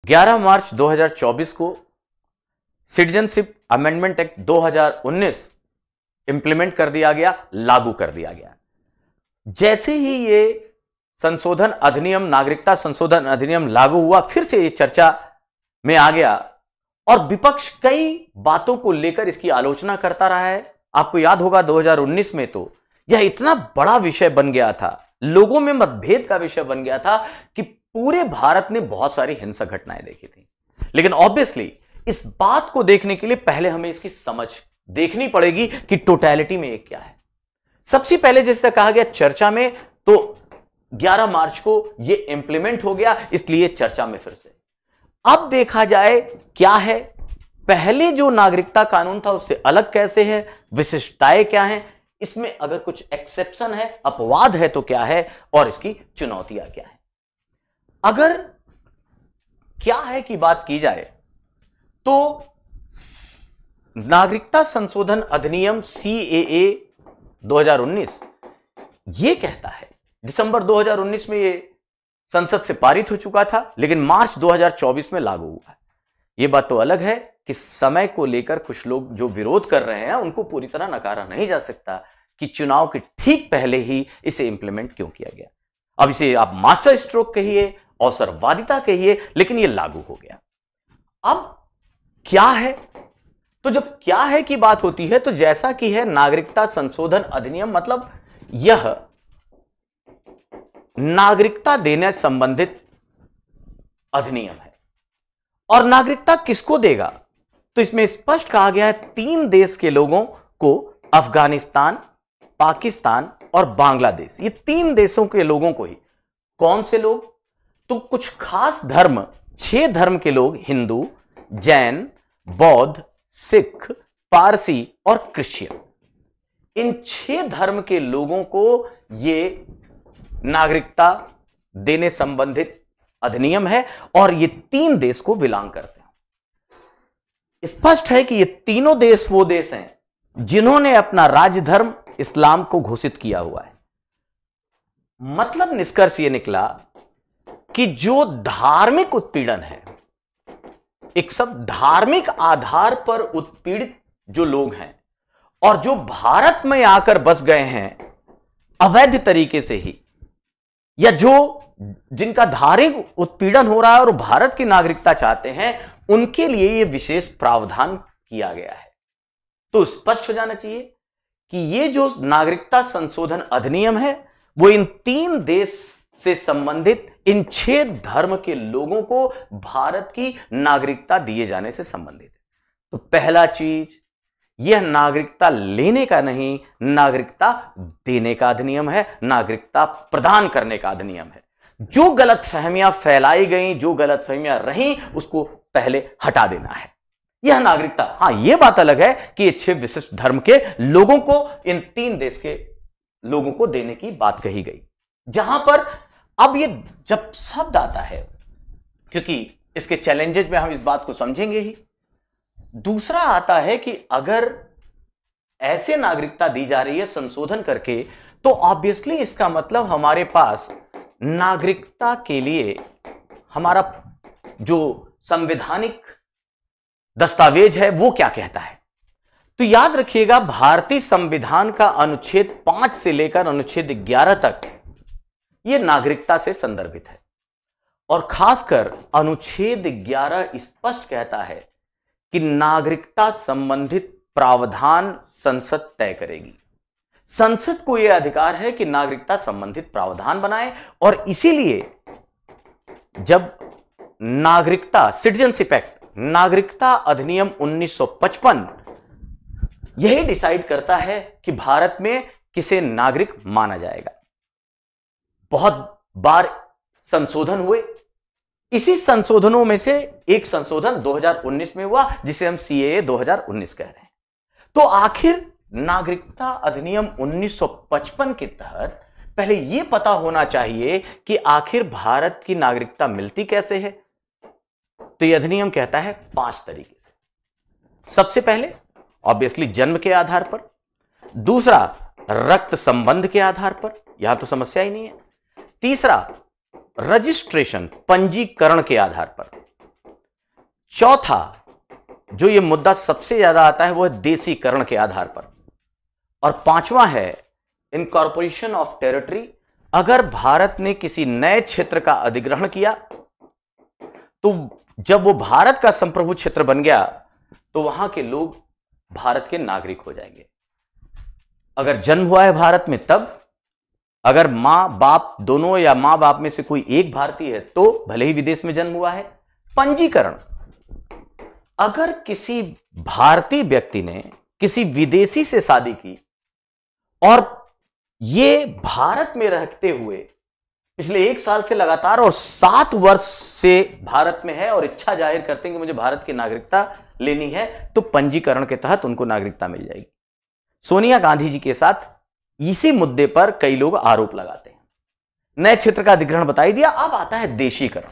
11 मार्च 2024 को citizenship amendment act 2019 implement कर दिया गया, लागू कर दिया गया। जैसे ही ये संशोधन अधिनियम, नागरिकता संशोधन अधिनियम लागू हुआ, फिर से ये चर्चा में आ गया और विपक्ष कई बातों को लेकर इसकी आलोचना करता रहा है। आपको याद होगा 2019 में तो यह इतना बड़ा विषय बन गया था, लोगों में मतभेद का विषय बन गया था कि पूरे भारत ने बहुत सारी हिंसक घटनाएं देखी थी। लेकिन ऑब्वियसली इस बात को देखने के लिए पहले हमें इसकी समझ देखनी पड़ेगी कि टोटलिटी में ये क्या है। सबसे पहले जैसे कहा गया चर्चा में, तो 11 मार्च को ये इंप्लीमेंट हो गया, इसलिए चर्चा में फिर से। अब देखा जाए क्या है, पहले जो नागरिकता कानून था उससे अलग कैसे है, विशिष्टताएं क्या हैं, इसमें अगर कुछ एक्सेप्शन है, अपवाद है तो क्या है, और इसकी चुनौतियां क्या है। अगर क्या है की बात की जाए तो नागरिकता संशोधन अधिनियम CAA 2019 यह कहता है, दिसंबर 2019 में यह संसद से पारित हो चुका था, लेकिन मार्च 2024 में लागू हुआ है। यह बात तो अलग है कि समय को लेकर कुछ लोग जो विरोध कर रहे हैं उनको पूरी तरह नकारा नहीं जा सकता कि चुनाव के ठीक पहले ही इसे इंप्लीमेंट क्यों किया गया। अब इसे आप मास्टर स्ट्रोक कहिए, अवसरवादिता कहिए, लेकिन यह लागू हो गया। अब क्या है, तो जब क्या है की बात होती है तो जैसा कि है नागरिकता संशोधन अधिनियम, मतलब यह नागरिकता देने संबंधित अधिनियम है। और नागरिकता किसको देगा, तो इसमें स्पष्ट कहा गया है 3 देश के लोगों को, अफगानिस्तान, पाकिस्तान और बांग्लादेश, ये 3 देशों के लोगों को ही। कौन से लोग, तो कुछ खास धर्म, 6 धर्म के लोग, हिंदू, जैन, बौद्ध, सिख, पारसी और क्रिश्चियन, इन 6 धर्म के लोगों को ये नागरिकता देने संबंधित अधिनियम है और ये 3 देश को बिलोंग करते हैं। स्पष्ट है कि ये तीनों देश वो देश हैं जिन्होंने अपना राज्य धर्म इस्लाम को घोषित किया हुआ है। मतलब निष्कर्ष ये निकला कि जो धार्मिक उत्पीड़न है, एक सब धार्मिक आधार पर उत्पीड़ित जो लोग हैं और जो भारत में आकर बस गए हैं अवैध तरीके से ही, या जो जिनका धार्मिक उत्पीड़न हो रहा है और भारत की नागरिकता चाहते हैं, उनके लिए यह विशेष प्रावधान किया गया है। तो स्पष्ट हो जाना चाहिए कि यह जो नागरिकता संशोधन अधिनियम है वो इन 3 देश से संबंधित इन 6 धर्म के लोगों को भारत की नागरिकता दिए जाने से संबंधित है। तो पहला चीज, यह नागरिकता लेने का नहीं, नागरिकता देने का अधिनियम है, नागरिकता प्रदान करने का अधिनियम है। जो गलतफहमियां फैलाई गई, जो गलतफहमियां रहीं, उसको पहले हटा देना है। यह नागरिकता, हां यह बात अलग है कि ये 6 विशिष्ट धर्म के लोगों को, इन 3 देश के लोगों को देने की बात कही गई। जहां पर अब ये जब शब्द आता है, क्योंकि इसके चैलेंजेस में हम इस बात को समझेंगे ही, दूसरा आता है कि अगर ऐसे नागरिकता दी जा रही है संशोधन करके, तो ऑब्वियसली इसका मतलब हमारे पास नागरिकता के लिए हमारा जो संवैधानिक दस्तावेज है वो क्या कहता है। तो याद रखिएगा, भारतीय संविधान का अनुच्छेद 5 से लेकर अनुच्छेद 11 तक यह नागरिकता से संदर्भित है और खासकर अनुच्छेद 11 स्पष्ट कहता है कि नागरिकता संबंधित प्रावधान संसद तय करेगी। संसद को यह अधिकार है कि नागरिकता संबंधित प्रावधान बनाए और इसीलिए जब नागरिकता सिटीजनशिप एक्ट, नागरिकता अधिनियम 1955 यही डिसाइड करता है कि भारत में किसे नागरिक माना जाएगा। बहुत बार संशोधन हुए, इसी संशोधनों में से एक संशोधन 2019 में हुआ जिसे हम CAA 2019 कह रहे हैं। तो आखिर नागरिकता अधिनियम 1955 के तहत पहले यह पता होना चाहिए कि आखिर भारत की नागरिकता मिलती कैसे है। तो यह अधिनियम कहता है 5 तरीके से। सबसे पहले ऑब्वियसली जन्म के आधार पर, दूसरा रक्त संबंध के आधार पर, यहां तो समस्या ही नहीं है। तीसरा रजिस्ट्रेशन, पंजीकरण के आधार पर। चौथा जो ये मुद्दा सबसे ज्यादा आता है वो है देसीकरण के आधार पर, और पांचवा है इनकॉर्पोरेशन ऑफ टेरिटरी। अगर भारत ने किसी नए क्षेत्र का अधिग्रहण किया तो जब वो भारत का संप्रभु क्षेत्र बन गया तो वहां के लोग भारत के नागरिक हो जाएंगे। अगर जन्म हुआ है भारत में तब, अगर मां बाप दोनों या मां बाप में से कोई एक भारतीय है तो भले ही विदेश में जन्म हुआ है। पंजीकरण, अगर किसी भारतीय व्यक्ति ने किसी विदेशी से शादी की और ये भारत में रहते हुए पिछले 1 साल से लगातार और 7 वर्ष से भारत में है और इच्छा जाहिर करते हैं कि मुझे भारत की नागरिकता लेनी है, तो पंजीकरण के तहत उनको नागरिकता मिल जाएगी। सोनिया गांधी जी के साथ इसी मुद्दे पर कई लोग आरोप लगाते हैं। नए क्षेत्र का अधिग्रहण बता ही दिया, अब आता है देशीकरण।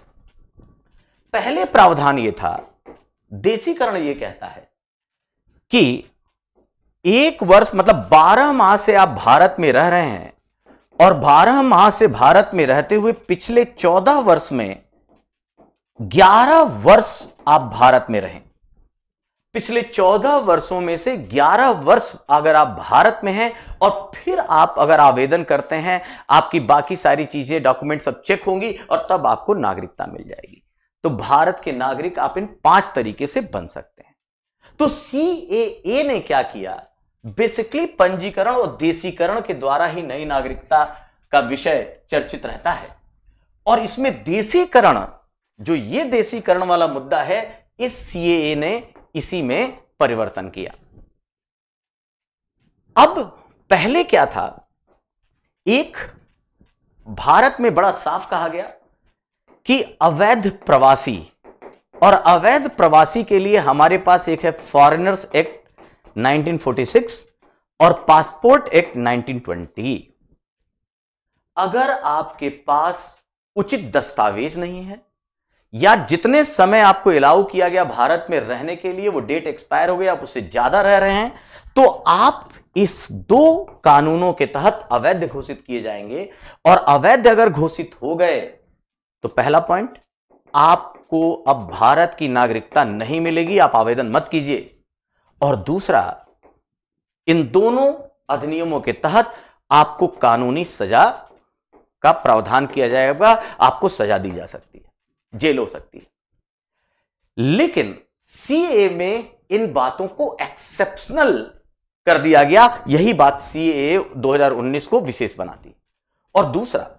पहले प्रावधान यह था, देशीकरण यह कहता है कि 1 वर्ष मतलब 12 माह से आप भारत में रह रहे हैं और 12 माह से भारत में रहते हुए पिछले 14 वर्ष में 11 वर्ष आप भारत में रहें। पिछले 14 वर्षों में से 11 वर्ष अगर आप भारत में हैं और फिर आप अगर आवेदन करते हैं, आपकी बाकी सारी चीजें डॉक्यूमेंट सब चेक होंगी और तब आपको नागरिकता मिल जाएगी। तो भारत के नागरिक आप इन 5 तरीके से बन सकते हैं। तो सीएए ने क्या किया, बेसिकली पंजीकरण और देशीकरण के द्वारा ही नई नागरिकता का विषय चर्चित रहता है। और इसमें देशीकरण, जो ये देशीकरण वाला मुद्दा है, इस सीएए ने इसी में परिवर्तन किया। अब पहले क्या था, एक भारत में बड़ा साफ कहा गया कि अवैध प्रवासी, और अवैध प्रवासी के लिए हमारे पास एक है फॉरेनर्स एक्ट 1946 और पासपोर्ट एक्ट 1920। अगर आपके पास उचित दस्तावेज नहीं है या जितने समय आपको अलाउ किया गया भारत में रहने के लिए वो डेट एक्सपायर हो गई, आप उससे ज्यादा रह रहे हैं, तो आप इस 2 कानूनों के तहत अवैध घोषित किए जाएंगे। और अवैध अगर घोषित हो गए तो पहला पॉइंट, आपको अब भारत की नागरिकता नहीं मिलेगी, आप आवेदन मत कीजिए। और दूसरा, इन दोनों अधिनियमों के तहत आपको कानूनी सजा का प्रावधान किया जाएगा, आपको सजा दी जा सकती है, जेल हो सकती है। लेकिन सीएए में इन बातों को एक्सेप्शनल कर दिया गया, यही बात सीएए 2019 को विशेष बनाती। और दूसरा,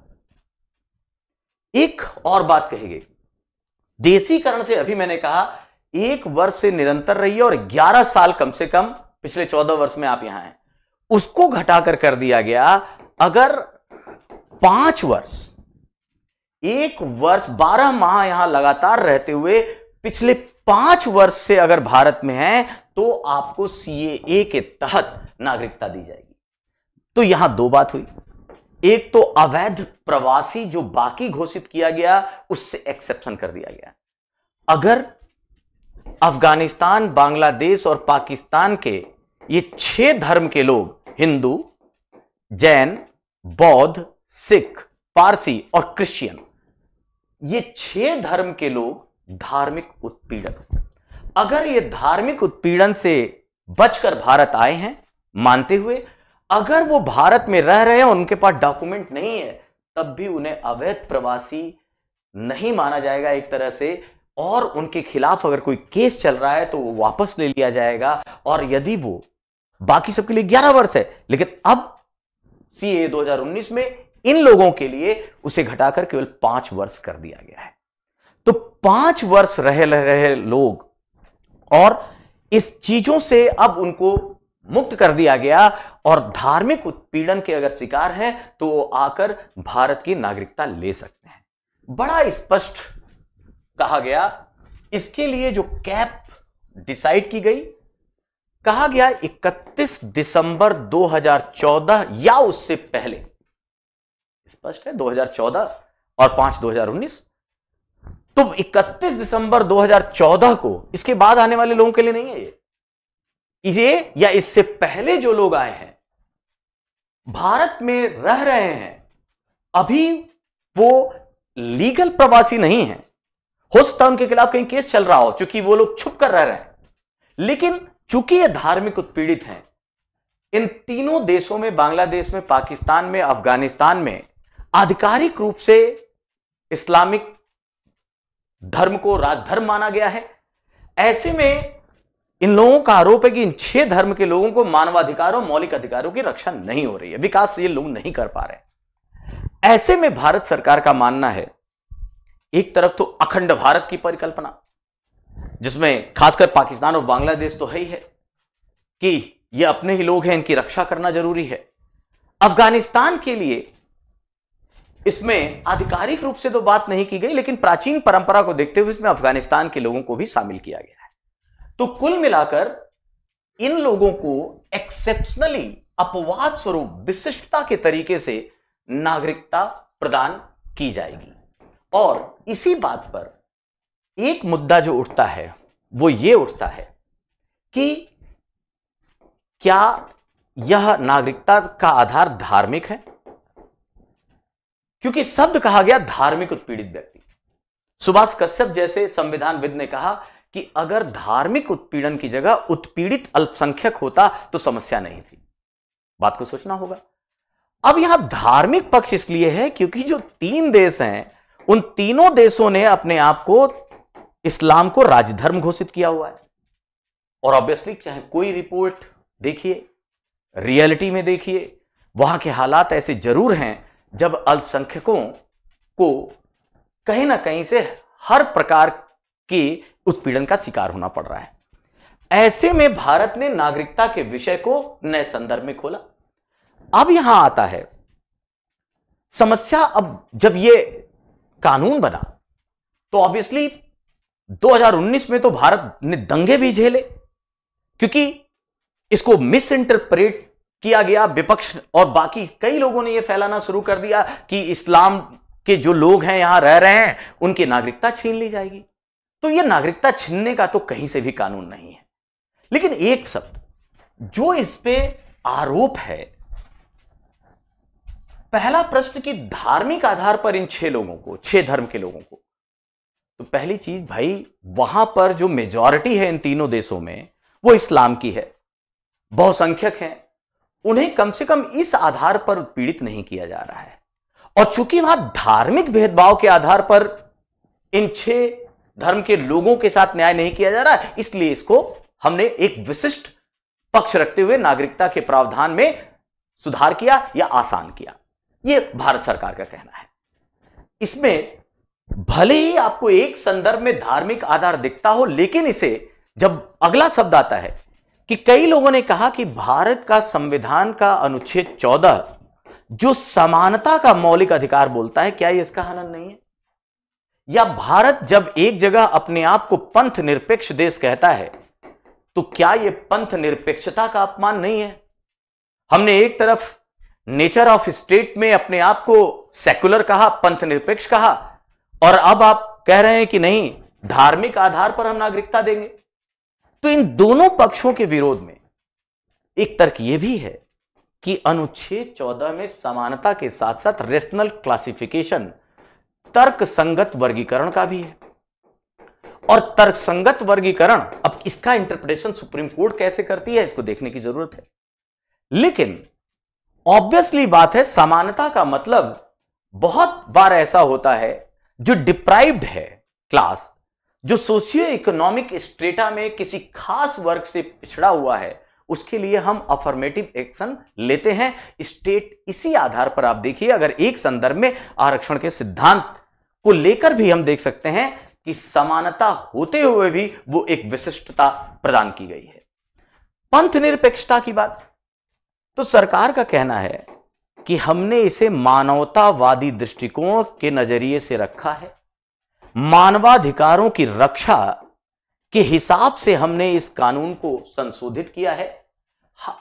एक और बात कही गई, देशीकरण से अभी मैंने कहा 1 वर्ष से निरंतर रहिए और 11 साल कम से कम पिछले 14 वर्ष में आप यहां हैं, उसको घटाकर कर दिया गया अगर 5 वर्ष, 1 वर्ष 12 माह यहां लगातार रहते हुए पिछले 5 वर्ष से अगर भारत में हैं तो आपको सीएए के तहत नागरिकता दी जाएगी। तो यहां 2 बात हुई, एक तो अवैध प्रवासी जो बाकी घोषित किया गया उससे एक्सेप्शन कर दिया गया। अगर अफगानिस्तान, बांग्लादेश और पाकिस्तान के ये 6 धर्म के लोग, हिंदू, जैन, बौद्ध, सिख, पारसी और क्रिश्चियन, ये 6 धर्म के लोग धार्मिक उत्पीड़न, अगर ये धार्मिक उत्पीड़न से बचकर भारत आए हैं मानते हुए, अगर वो भारत में रह रहे हैं और उनके पास डॉक्यूमेंट नहीं है, तब भी उन्हें अवैध प्रवासी नहीं माना जाएगा एक तरह से, और उनके खिलाफ अगर कोई केस चल रहा है तो वो वापस ले लिया जाएगा। और यदि वो बाकी सबके लिए 11 वर्ष है, लेकिन अब सीए 2019 में इन लोगों के लिए उसे घटाकर केवल 5 वर्ष कर दिया गया है। तो 5 वर्ष रहे लोग, और इस चीजों से अब उनको मुक्त कर दिया गया, और धार्मिक उत्पीड़न के अगर शिकार हैं तो वो आकर भारत की नागरिकता ले सकते हैं। बड़ा स्पष्ट कहा गया। इसके लिए जो कैप डिसाइड की गई, कहा गया 31 दिसंबर 2014 या उससे पहले, स्पष्ट है 2014 और 5 2019, तो 31 दिसंबर 2014 को, इसके बाद आने वाले लोगों के लिए नहीं है ये या इससे पहले जो लोग आए हैं भारत में रह रहे हैं, अभी वो लीगल प्रवासी नहीं है, हो सकता है उनके खिलाफ कहीं केस चल रहा हो, क्योंकि वो लोग छुप कर रह रहे हैं। लेकिन चूंकि ये धार्मिक उत्पीड़ित हैं, इन तीनों देशों में, बांग्लादेश में, पाकिस्तान में, अफगानिस्तान में आधिकारिक रूप से इस्लामिक धर्म को राजधर्म माना गया है। ऐसे में इन लोगों का आरोप है कि इन 6 धर्म के लोगों को मानवाधिकारों, मौलिक अधिकारों की रक्षा नहीं हो रही है, विकास ये लोग नहीं कर पा रहे। ऐसे में भारत सरकार का मानना है, एक तरफ तो अखंड भारत की परिकल्पना, जिसमें खासकर पाकिस्तान और बांग्लादेश तो है ही है कि ये अपने ही लोग हैं, इनकी रक्षा करना जरूरी है। अफगानिस्तान के लिए इसमें आधिकारिक रूप से तो बात नहीं की गई, लेकिन प्राचीन परंपरा को देखते हुए इसमें अफगानिस्तान के लोगों को भी शामिल किया गया है। तो कुल मिलाकर इन लोगों को एक्सेप्शनली, अपवाद स्वरूप, विशिष्टता के तरीके से नागरिकता प्रदान की जाएगी। और इसी बात पर एक मुद्दा जो उठता है वो ये उठता है कि क्या यह नागरिकता का आधार धार्मिक है? क्योंकि शब्द कहा गया धार्मिक उत्पीड़ित व्यक्ति। सुभाष कश्यप जैसे संविधानविद ने कहा कि अगर धार्मिक उत्पीड़न की जगह उत्पीड़ित अल्पसंख्यक होता तो समस्या नहीं थी। बात को सोचना होगा। अब यहां धार्मिक पक्ष इसलिए है क्योंकि जो 3 देश हैं, उन तीनों देशों ने अपने आप को, इस्लाम को राजधर्म घोषित किया हुआ है। और ऑब्वियसली चाहे कोई रिपोर्ट देखिए, रियलिटी में देखिए, वहां के हालात ऐसे जरूर हैं जब अल्पसंख्यकों को कहीं ना कहीं से हर प्रकार के उत्पीड़न का शिकार होना पड़ रहा है। ऐसे में भारत ने नागरिकता के विषय को नए संदर्भ में खोला। अब यहां आता है समस्या। अब जब यह कानून बना तो ऑब्वियसली 2019 में तो भारत ने दंगे भी झेले, क्योंकि इसको मिस इंटरप्रेट किया गया। विपक्ष और बाकी कई लोगों ने यह फैलाना शुरू कर दिया कि इस्लाम के जो लोग हैं, यहां रह रहे हैं, उनकी नागरिकता छीन ली जाएगी। तो यह नागरिकता छीनने का तो कहीं से भी कानून नहीं है। लेकिन एक शब्द जो इस पे आरोप है, पहला प्रश्न कि धार्मिक आधार पर इन 6 लोगों को, 6 धर्म के लोगों को, तो पहली चीज भाई, वहां पर जो मेजॉरिटी है इन तीनों देशों में वो इस्लाम की है, बहुसंख्यक हैं। उन्हें कम से कम इस आधार पर उत्पीड़ित नहीं किया जा रहा है। और चूंकि वहां धार्मिक भेदभाव के आधार पर इन 6 धर्म के लोगों के साथ न्याय नहीं किया जा रहा है, इसलिए इसको हमने एक विशिष्ट पक्ष रखते हुए नागरिकता के प्रावधान में सुधार किया या आसान किया। यह भारत सरकार का कहना है। इसमें भले ही आपको एक संदर्भ में धार्मिक आधार दिखता हो, लेकिन इसे जब अगला शब्द आता है कि कई लोगों ने कहा कि भारत का संविधान का अनुच्छेद 14 जो समानता का मौलिक अधिकार बोलता है, क्या यह इसका हनन नहीं है? या भारत जब एक जगह अपने आप को पंथ निरपेक्ष देश कहता है, तो क्या यह पंथ निरपेक्षता का अपमान नहीं है? हमने एक तरफ नेचर ऑफ स्टेट में अपने आप को सेकुलर कहा, पंथ निरपेक्ष कहा, और अब आप कह रहे हैं कि नहीं, धार्मिक आधार पर हम नागरिकता देंगे। तो इन दोनों पक्षों के विरोध में एक तर्क यह भी है कि अनुच्छेद 14 में समानता के साथ साथ रेशनल क्लासिफिकेशन, तर्क संगत वर्गीकरण का भी है। और तर्क संगत वर्गीकरण, अब इसका इंटरप्रिटेशन सुप्रीम कोर्ट कैसे करती है, इसको देखने की जरूरत है। लेकिन ऑब्वियसली बात है, समानता का मतलब बहुत बार ऐसा होता है जो डिप्राइव्ड है क्लास, जो सोशियो इकोनॉमिक स्ट्रेटा में किसी खास वर्ग से पिछड़ा हुआ है, उसके लिए हम अफर्मेटिव एक्शन लेते हैं। स्टेट इसी आधार पर, आप देखिए, अगर एक संदर्भ में आरक्षण के सिद्धांत को लेकर भी हम देख सकते हैं कि समानता होते हुए भी वो एक विशिष्टता प्रदान की गई है। पंथ निरपेक्षता की बात, तो सरकार का कहना है कि हमने इसे मानवतावादी दृष्टिकोण के नजरिए से रखा है, मानवाधिकारों की रक्षा के हिसाब से हमने इस कानून को संशोधित किया है।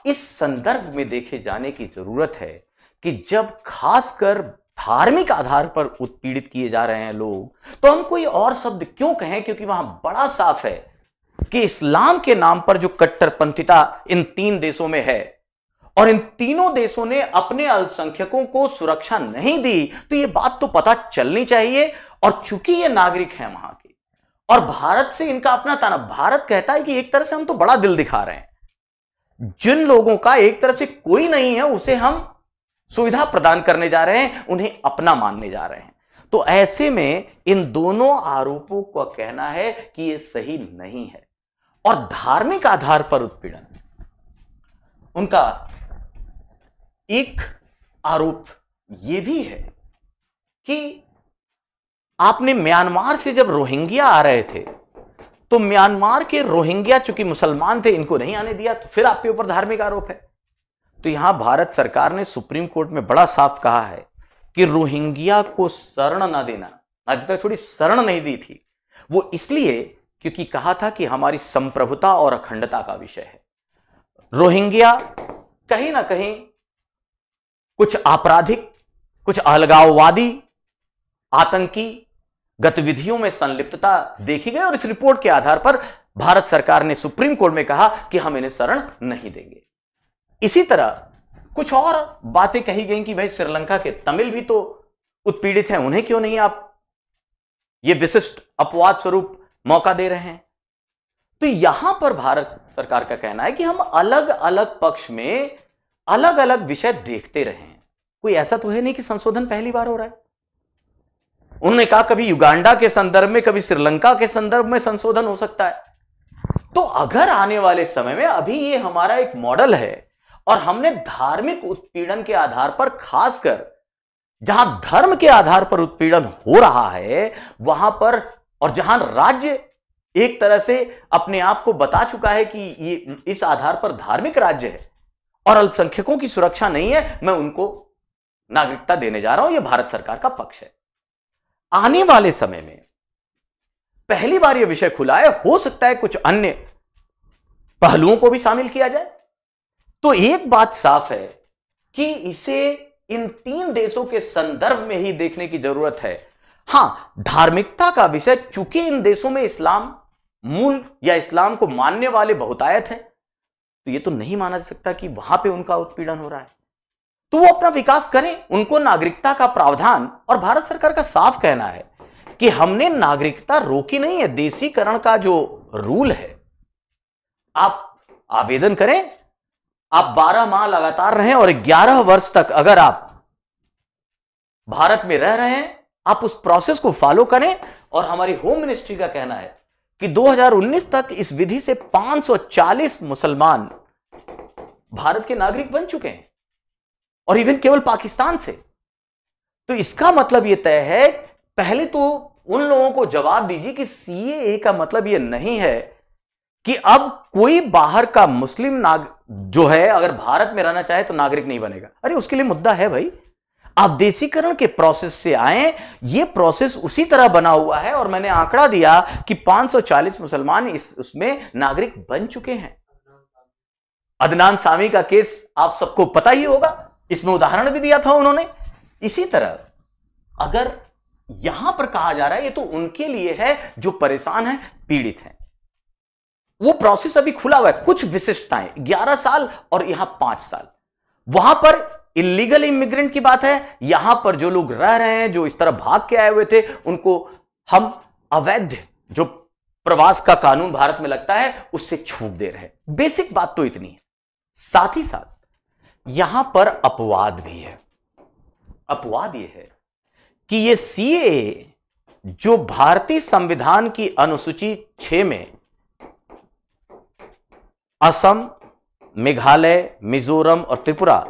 इस संदर्भ में देखे जाने की जरूरत है कि जब खासकर धार्मिक आधार पर उत्पीड़ित किए जा रहे हैं लोग, तो हम कोई और शब्द क्यों कहें, क्योंकि वहां बड़ा साफ है कि इस्लाम के नाम पर जो कट्टरपंथिता इन 3 देशों में है, और इन तीनों देशों ने अपने अल्पसंख्यकों को सुरक्षा नहीं दी, तो यह बात तो पता चलनी चाहिए। और चूंकि ये नागरिक हैं वहां के, और भारत से इनका अपना ताना। भारत कहता है कि एक तरह से हम तो बड़ा दिल दिखा रहे हैं, जिन लोगों का एक तरह से कोई नहीं है उसे हम सुविधा प्रदान करने जा रहे हैं, उन्हें अपना मानने जा रहे हैं। तो ऐसे में इन दोनों आरोपों का कहना है कि यह सही नहीं है। और धार्मिक आधार पर उत्पीड़न, उनका एक आरोप यह भी है कि आपने म्यांमार से जब रोहिंग्या आ रहे थे तो म्यांमार के रोहिंग्या चूंकि मुसलमान थे, इनको नहीं आने दिया, तो फिर आपके ऊपर धार्मिक आरोप है। तो यहां भारत सरकार ने सुप्रीम कोर्ट में बड़ा साफ कहा है कि रोहिंग्या को शरण न देना, आज तक थोड़ी शरण नहीं दी थी, वो इसलिए क्योंकि कहा था कि हमारी संप्रभुता और अखंडता का विषय है। रोहिंग्या कहीं ना कहीं कुछ आपराधिक, कुछ अलगाववादी, आतंकी गतिविधियों में संलिप्तता देखी गई और इस रिपोर्ट के आधार पर भारत सरकार ने सुप्रीम कोर्ट में कहा कि हम इन्हें शरण नहीं देंगे। इसी तरह कुछ और बातें कही गई कि भाई श्रीलंका के तमिल भी तो उत्पीड़ित हैं, उन्हें क्यों नहीं आप ये विशिष्ट अपवाद स्वरूप मौका दे रहे हैं। तो यहां पर भारत सरकार का कहना है कि हम अलग अलग पक्ष में अलग अलग विषय देखते रहे हैं, कोई ऐसा तो है नहीं कि संशोधन पहली बार हो रहा है। उन्होंने कहा कभी युगांडा के संदर्भ में, कभी श्रीलंका के संदर्भ में संशोधन हो सकता है। तो अगर आने वाले समय में, अभी ये हमारा एक मॉडल है और हमने धार्मिक उत्पीड़न के आधार पर, खासकर जहां धर्म के आधार पर उत्पीड़न हो रहा है वहां पर, और जहां राज्य एक तरह से अपने आप को बता चुका है कि ये इस आधार पर धार्मिक राज्य है और अल्पसंख्यकों की सुरक्षा नहीं है, मैं उनको नागरिकता देने जा रहा हूं, यह भारत सरकार का पक्ष है। आने वाले समय में पहली बार यह विषय खुला है, हो सकता है कुछ अन्य पहलुओं को भी शामिल किया जाए। तो एक बात साफ है कि इसे इन तीन देशों के संदर्भ में ही देखने की जरूरत है। हां, धार्मिकता का विषय, चूंकि इन देशों में इस्लाम मूल या इस्लाम को मानने वाले बहुतायत हैं, तो यह तो नहीं माना जा सकता कि वहां पे उनका उत्पीड़न हो रहा है। तो वो अपना विकास करें, उनको नागरिकता का प्रावधान, और भारत सरकार का साफ कहना है कि हमने नागरिकता रोकी नहीं है। देशीकरण का जो रूल है, आप आवेदन करें, आप 12 माह लगातार रहें और 11 वर्ष तक अगर आप भारत में रह रहे हैं, आप उस प्रोसेस को फॉलो करें। और हमारी होम मिनिस्ट्री का कहना है कि 2019 तक इस विधि से 540 मुसलमान भारत के नागरिक बन चुके हैं, और इवन केवल पाकिस्तान से। तो इसका मतलब यह तय है, पहले तो उन लोगों को जवाब दीजिए कि सीएए का मतलब यह नहीं है कि अब कोई बाहर का मुस्लिम जो है अगर भारत में रहना चाहे तो नागरिक नहीं बनेगा। अरे उसके लिए मुद्दा है भाई, आप देशीकरण के प्रोसेस से आए, यह प्रोसेस उसी तरह बना हुआ है। और मैंने आंकड़ा दिया कि 540 मुसलमान उसमें नागरिक बन चुके हैं। अदनान सामी का केस आप सबको पता ही होगा, इसमें उदाहरण भी दिया था उन्होंने। इसी तरह अगर यहां पर कहा जा रहा है ये तो उनके लिए है जो परेशान हैं, पीड़ित हैं, वो प्रोसेस अभी खुला हुआ है। कुछ विशिष्टताएं, 11 साल और यहां 5 साल, वहां पर इलीगल इमिग्रेंट की बात है, यहां पर जो लोग रह रहे हैं, जो इस तरह भाग के आए हुए थे, उनको हम अवैध जो प्रवास का कानून भारत में लगता है उससे छूट दे रहे हैं। बेसिक बात तो इतनी है। साथ ही साथ यहां पर अपवाद भी है। अपवाद यह है कि यह सीएए जो भारतीय संविधान की अनुसूची 6 में असम, मेघालय, मिजोरम और त्रिपुरा,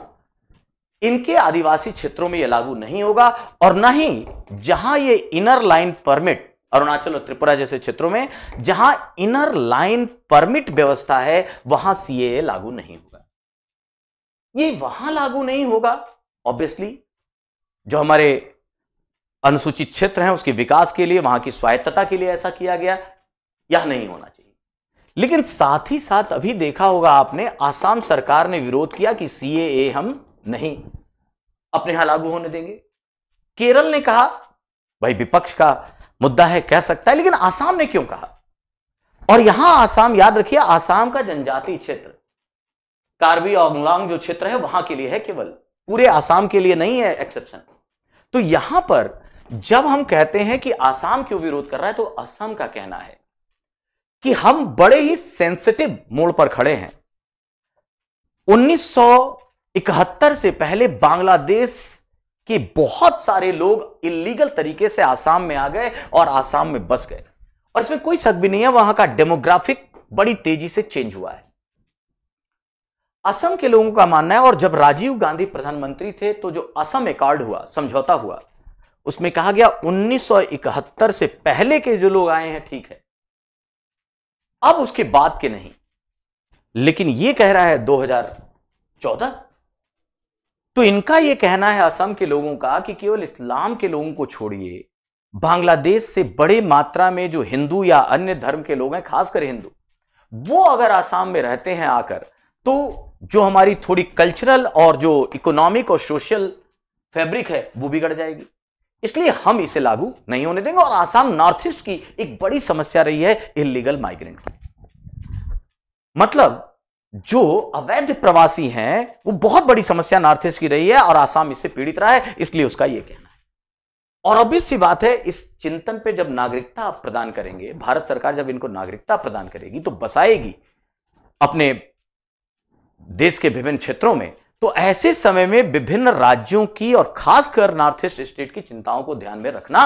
इनके आदिवासी क्षेत्रों में यह लागू नहीं होगा, और न ही जहां यह इनर लाइन परमिट, अरुणाचल और त्रिपुरा जैसे क्षेत्रों में जहां इनर लाइन परमिट व्यवस्था है, वहां सीएए लागू नहीं होगा। ये वहां लागू नहीं होगा ऑब्वियसली, जो हमारे अनुसूचित क्षेत्र हैं उसके विकास के लिए, वहां की स्वायत्तता के लिए ऐसा किया गया, यह नहीं होना चाहिए। लेकिन साथ ही साथ अभी देखा होगा आपने, आसाम सरकार ने विरोध किया कि सीएए हम नहीं अपने यहां लागू होने देंगे। केरल ने कहा भाई विपक्ष का मुद्दा है, कह सकता है, लेकिन आसाम ने क्यों कहा? और यहां आसाम, याद रखिए, आसाम का जनजातीय क्षेत्र कार्बी आंगलांग जो क्षेत्र है वहां के लिए है, केवल पूरे आसाम के लिए नहीं है एक्सेप्शन। तो यहां पर जब हम कहते हैं कि आसाम क्यों विरोध कर रहा है, तो असम का कहना है कि हम बड़े ही सेंसिटिव मोड़ पर खड़े हैं। 1971 से पहले बांग्लादेश के बहुत सारे लोग इलीगल तरीके से आसाम में आ गए और आसाम में बस गए, और इसमें कोई शक भी नहीं है, वहां का डेमोग्राफिक बड़ी तेजी से चेंज हुआ है। असम के लोगों का मानना है, और जब राजीव गांधी प्रधानमंत्री थे तो जो असम एकॉर्ड हुआ, समझौता हुआ, उसमें कहा गया 1971 से पहले के जो लोग आए हैं ठीक है, अब उसके बाद के नहीं। लेकिन यह कह रहा है 2014, तो इनका यह कहना है असम के लोगों का कि केवल इस्लाम के लोगों को छोड़िए, बांग्लादेश से बड़ी मात्रा में जो हिंदू या अन्य धर्म के लोग हैं, खासकर हिंदू, वो अगर आसाम में रहते हैं आकर, तो जो हमारी थोड़ी कल्चरल और जो इकोनॉमिक और सोशल फैब्रिक है वो बिगड़ जाएगी। इसलिए हम इसे लागू नहीं होने देंगे। और आसाम नॉर्थ ईस्ट की एक बड़ी समस्या रही है इल्लीगल माइग्रेंट की, मतलब जो अवैध प्रवासी हैं वो बहुत बड़ी समस्या नॉर्थ ईस्ट की रही है, और आसाम इससे पीड़ित रहा है, इसलिए उसका यह कहना है। और ऑब्वियस सी बात है, इस चिंतन पे जब नागरिकता आप प्रदान करेंगे, भारत सरकार जब इनको नागरिकता प्रदान करेगी तो बसाएगी अपने देश के विभिन्न क्षेत्रों में, तो ऐसे समय में विभिन्न राज्यों की और खासकर नॉर्थ ईस्ट स्टेट की चिंताओं को ध्यान में रखना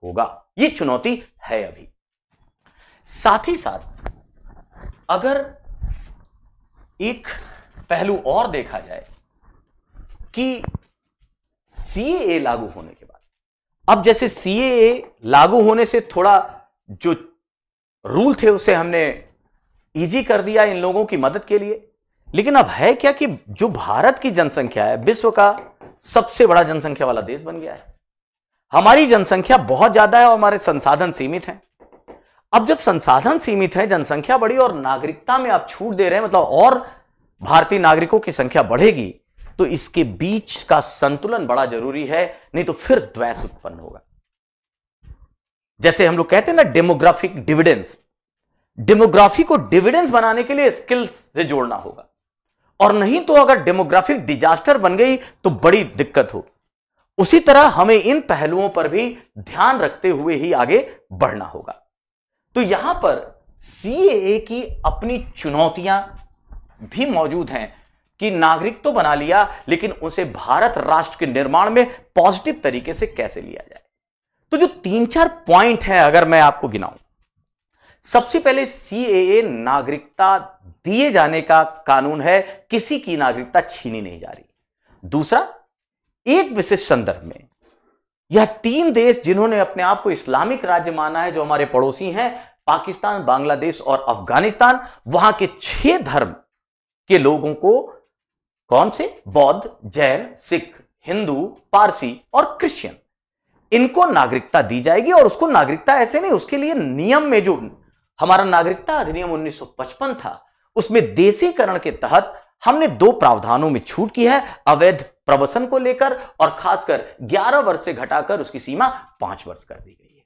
होगा। यह चुनौती है अभी। साथ ही साथ अगर एक पहलू और देखा जाए कि सीएए लागू होने के बाद, अब जैसे सीएए लागू होने से थोड़ा जो रूल थे उसे हमने इजी कर दिया इन लोगों की मदद के लिए, लेकिन अब है क्या कि जो भारत की जनसंख्या है, विश्व का सबसे बड़ा जनसंख्या वाला देश बन गया है। हमारी जनसंख्या बहुत ज्यादा है और हमारे संसाधन सीमित हैं। अब जब संसाधन सीमित है, जनसंख्या बढ़ी और नागरिकता में आप छूट दे रहे हैं, मतलब और भारतीय नागरिकों की संख्या बढ़ेगी, तो इसके बीच का संतुलन बड़ा जरूरी है, नहीं तो फिर द्वेष उत्पन्न होगा। जैसे हम लोग कहते हैं ना, डेमोग्राफिक डिविडेंस, डेमोग्राफी को डिविडेंस बनाने के लिए स्किल्स से जोड़ना होगा, और नहीं तो अगर डेमोग्राफिक डिजास्टर बन गई तो बड़ी दिक्कत होगी। उसी तरह हमें इन पहलुओं पर भी ध्यान रखते हुए ही आगे बढ़ना होगा। तो यहां पर सीएए की अपनी चुनौतियां भी मौजूद हैं कि नागरिक तो बना लिया, लेकिन उसे भारत राष्ट्र के निर्माण में पॉजिटिव तरीके से कैसे लिया जाए। तो जो 3-4 पॉइंट हैं अगर मैं आपको गिनाऊं, सबसे पहले सीएए नागरिकता दिए जाने का कानून है, किसी की नागरिकता छीनी नहीं जा रही। दूसरा, एक विशिष्ट संदर्भ में यह 3 देश जिन्होंने अपने आप को इस्लामिक राज्य माना है, जो हमारे पड़ोसी हैं, पाकिस्तान, बांग्लादेश और अफगानिस्तान, वहां के 6 धर्म के लोगों को, कौन से, बौद्ध, जैन, सिख, हिंदू, पारसी और क्रिश्चियन, इनको नागरिकता दी जाएगी। और उसको नागरिकता ऐसे नहीं, उसके लिए नियम में जो हमारा नागरिकता अधिनियम 1955 था, उसमें देशीकरण के तहत हमने 2 प्रावधानों में छूट की है, अवैध प्रवसन को लेकर, और खासकर 11 वर्ष से घटाकर उसकी सीमा 5 वर्ष कर दी गई है।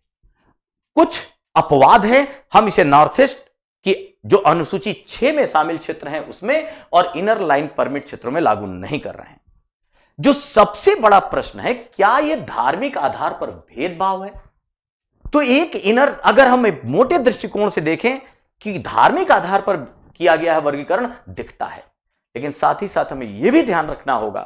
कुछ अपवाद है, हम इसे नॉर्थ ईस्ट की जो अनुसूची 6 में शामिल क्षेत्र हैं उसमें और इनर लाइन परमिट क्षेत्रों में लागू नहीं कर रहे हैं। जो सबसे बड़ा प्रश्न है, क्या यह धार्मिक आधार पर भेदभाव है? तो एक इनर, अगर हम एक मोटे दृष्टिकोण से देखें कि धार्मिक आधार पर किया गया है वर्गीकरण, दिखता है, लेकिन साथ ही साथ हमें यह भी ध्यान रखना होगा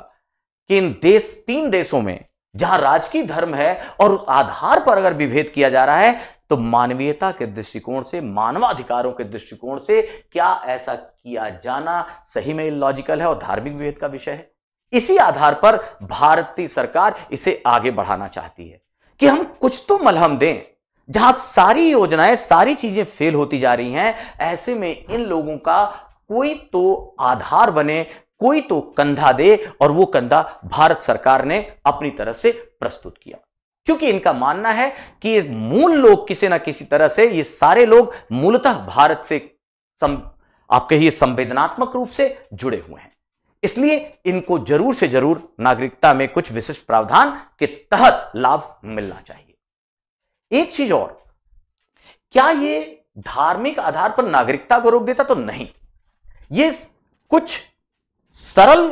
कि इन 3 देशों में जहां राजकीय धर्म है और उस आधार पर अगर विभेद किया जा रहा है, तो मानवीयता के दृष्टिकोण से, मानवाधिकारों के दृष्टिकोण से क्या ऐसा किया जाना सही में इलॉजिकल है और धार्मिक विभेद का विषय है। इसी आधार पर भारतीय सरकार इसे आगे बढ़ाना चाहती है कि हम कुछ तो मलहम दें। जहां सारी योजनाएं, सारी चीजें फेल होती जा रही हैं, ऐसे में इन लोगों का कोई तो आधार बने, कोई तो कंधा दे, और वो कंधा भारत सरकार ने अपनी तरफ से प्रस्तुत किया, क्योंकि इनका मानना है कि ये मूल लोग किसी ना किसी तरह से, ये सारे लोग मूलतः भारत से आप कहिए संवेदनात्मक रूप से जुड़े हुए हैं। इसलिए इनको जरूर से जरूर नागरिकता में कुछ विशिष्ट प्रावधान के तहत लाभ मिलना चाहिए। एक चीज और, क्या ये धार्मिक आधार पर नागरिकता को रोक देता? तो नहीं, ये कुछ सरल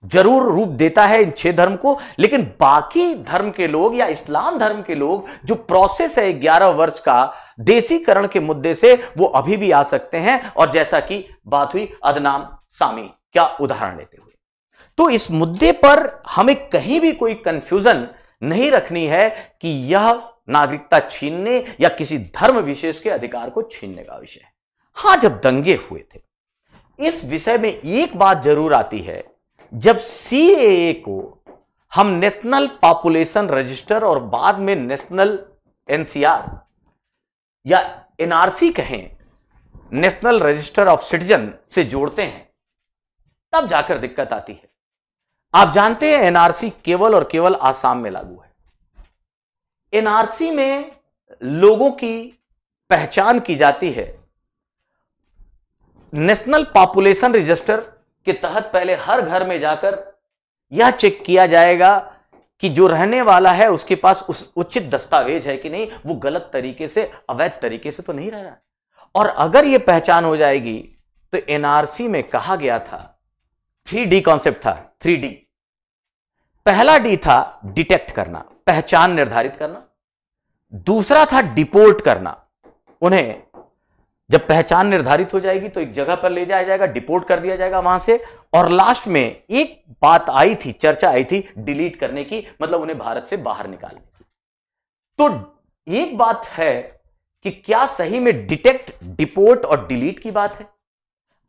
जरूर रूप देता है इन 6 धर्म को, लेकिन बाकी धर्म के लोग या इस्लाम धर्म के लोग जो प्रोसेस है 11 वर्ष का देसीकरण के मुद्दे से, वो अभी भी आ सकते हैं। और जैसा कि बात हुई अदनान सामी क्या उदाहरण लेते हुए, तो इस मुद्दे पर हमें कहीं भी कोई कंफ्यूजन नहीं रखनी है कि यह नागरिकता छीनने या किसी धर्म विशेष के अधिकार को छीनने का विषय है। हां, जब दंगे हुए थे, इस विषय में एक बात जरूर आती है, जब सीएए को हम नेशनल पॉपुलेशन रजिस्टर और बाद में नेशनल एनसीआर या एनआरसी कहें, नेशनल रजिस्टर ऑफ सिटीजन से जोड़ते हैं, तब जाकर दिक्कत आती है। आप जानते हैं एनआरसी केवल और केवल आसाम में लागू है। एनआरसी में लोगों की पहचान की जाती है नेशनल पॉपुलेशन रजिस्टर के तहत। पहले हर घर में जाकर यह चेक किया जाएगा कि जो रहने वाला है उसके पास उस उचित दस्तावेज है कि नहीं, वो गलत तरीके से, अवैध तरीके से तो नहीं रह रहा है। और अगर यह पहचान हो जाएगी तो एनआरसी में कहा गया था 3D कॉन्सेप्ट था। 3D, पहला डी था डिटेक्ट करना, पहचान निर्धारित करना। दूसरा था डिपोर्ट करना, उन्हें जब पहचान निर्धारित हो जाएगी तो एक जगह पर ले जाया जाएगा, डिपोर्ट कर दिया जाएगा वहां से। और लास्ट में एक बात आई थी, चर्चा आई थी डिलीट करने की, मतलब उन्हें भारत से बाहर निकालने की। तो एक बात है कि क्या सही में डिटेक्ट, डिपोर्ट और डिलीट की बात है?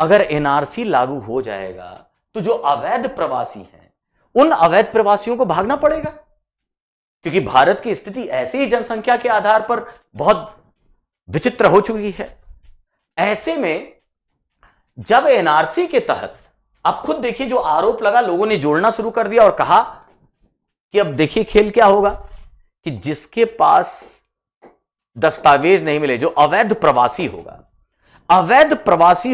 अगर एनआरसी लागू हो जाएगा तो जो अवैध प्रवासी हैं, उन अवैध प्रवासियों को भागना पड़ेगा, क्योंकि भारत की स्थिति ऐसे ही जनसंख्या के आधार पर बहुत विचित्र हो चुकी है। ऐसे में जब एनआरसी के तहत, आप खुद देखिए जो आरोप लगा, लोगों ने जोड़ना शुरू कर दिया और कहा कि अब देखिए खेल क्या होगा कि जिसके पास दस्तावेज नहीं मिले, जो अवैध प्रवासी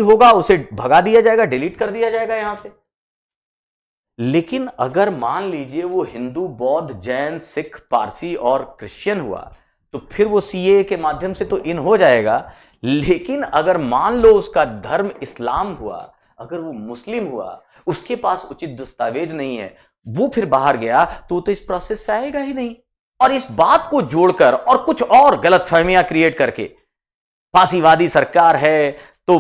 होगा, उसे भगा दिया जाएगा, डिलीट कर दिया जाएगा यहां से। लेकिन अगर मान लीजिए वो हिंदू, बौद्ध, जैन, सिख, पारसी और क्रिश्चियन हुआ, तो फिर वो सीएए के माध्यम से तो इन हो जाएगा। लेकिन अगर मान लो उसका धर्म इस्लाम हुआ, अगर वो मुस्लिम हुआ, उसके पास उचित दस्तावेज नहीं है, वो फिर बाहर गया, तो इस प्रोसेस से आएगा ही नहीं। और इस बात को जोड़कर और कुछ और गलतफहमियां क्रिएट करके, फांसीवादी सरकार है तो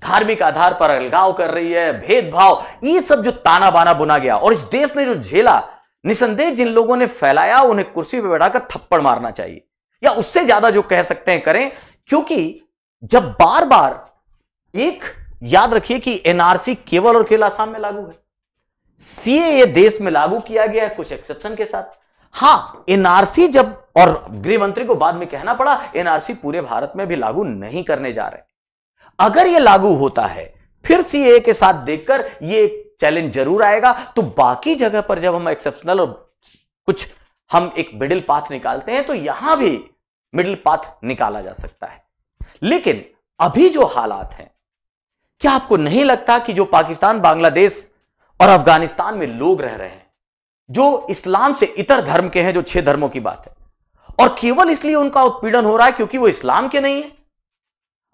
धार्मिक आधार पर अलगाव कर रही है, भेदभाव, ये सब जो ताना बाना बुना गया और इस देश ने जो झेला, निसंदेह जिन लोगों ने फैलाया उन्हें कुर्सी पर बैठाकर थप्पड़ मारना चाहिए, या उससे ज्यादा जो कह सकते हैं करें। क्योंकि जब बार बार, एक याद रखिए कि एनआरसी केवल और केवल आसाम में लागू है, सीएए देश में लागू किया गया है कुछ एक्सेप्शन के साथ। हां, एनआरसी जब, और गृह मंत्री को बाद में कहना पड़ा, एनआरसी पूरे भारत में भी लागू नहीं करने जा रहे। अगर यह लागू होता है, फिर सीएए के साथ देखकर यह चैलेंज जरूर आएगा। तो बाकी जगह पर जब हम एक्सेप्शनल और कुछ हम एक मिडिल पाथ निकालते हैं, तो यहां भी मिडिल पाथ निकाला जा सकता है। लेकिन अभी जो हालात हैं, क्या आपको नहीं लगता कि जो पाकिस्तान, बांग्लादेश और अफगानिस्तान में लोग रह रहे हैं, जो इस्लाम से इतर धर्म के हैं, जो 6 धर्मों की बात है, और केवल इसलिए उनका उत्पीड़न हो रहा है क्योंकि वो इस्लाम के नहीं है?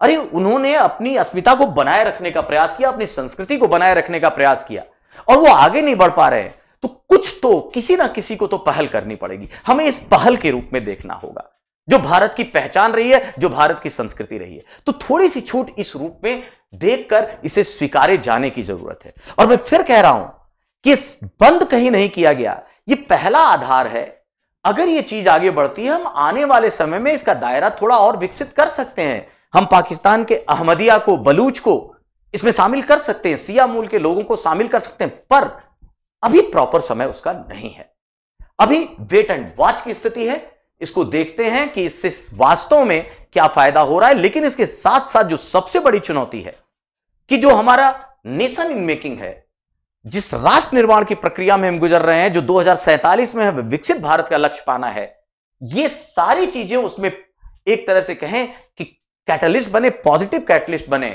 अरे, उन्होंने अपनी अस्मिता को बनाए रखने का प्रयास किया, अपनी संस्कृति को बनाए रखने का प्रयास किया, और वो आगे नहीं बढ़ पा रहे हैं। तो कुछ तो, किसी ना किसी को तो पहल करनी पड़ेगी। हमें इस पहल के रूप में देखना होगा, जो भारत की पहचान रही है, जो भारत की संस्कृति रही है। तो थोड़ी सी छूट इस रूप में देखकर इसे स्वीकारे जाने की जरूरत है। और मैं फिर कह रहा हूं कि इस बंद कहीं नहीं किया गया, यह पहला आधार है। अगर यह चीज आगे बढ़ती है, हम आने वाले समय में इसका दायरा थोड़ा और विकसित कर सकते हैं। हम पाकिस्तान के अहमदिया को, बलूच को इसमें शामिल कर सकते हैं, सिया मूल के लोगों को शामिल कर सकते हैं, पर अभी प्रॉपर समय उसका नहीं है। अभी वेट एंड वॉच की स्थिति है। इसको देखते हैं कि इससे वास्तव में क्या फायदा हो रहा है। लेकिन इसके साथ साथ जो सबसे बड़ी चुनौती है कि जो हमारा नेशन इन मेकिंग है, जिस राष्ट्र निर्माण की प्रक्रिया में हम गुजर रहे हैं, जो 2047 में हमें विकसित भारत का लक्ष्य पाना है, ये सारी चीजें उसमें एक तरह से कहें कि कैटलिस्ट बने, पॉजिटिव कैटलिस्ट बने।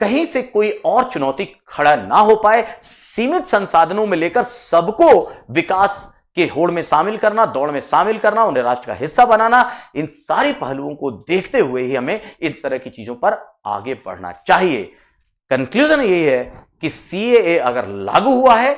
कहीं से कोई और चुनौती खड़ा ना हो पाए, सीमित संसाधनों में लेकर सबको विकास के होड़ में शामिल करना, दौड़ में शामिल करना, उन्हें राष्ट्र का हिस्सा बनाना, इन सारी पहलुओं को देखते हुए ही हमें इन तरह की चीजों पर आगे बढ़ना चाहिए। कंक्लूजन यही है कि सीएए अगर लागू हुआ है,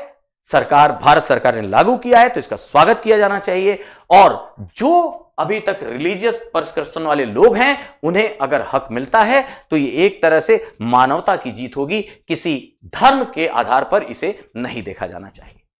भारत सरकार ने लागू किया है, तो इसका स्वागत किया जाना चाहिए। और जो अभी तक रिलीजियस पर्सक्रिप्शन वाले लोग हैं, उन्हें अगर हक मिलता है तो ये एक तरह से मानवता की जीत होगी, किसी धर्म के आधार पर इसे नहीं देखा जाना चाहिए।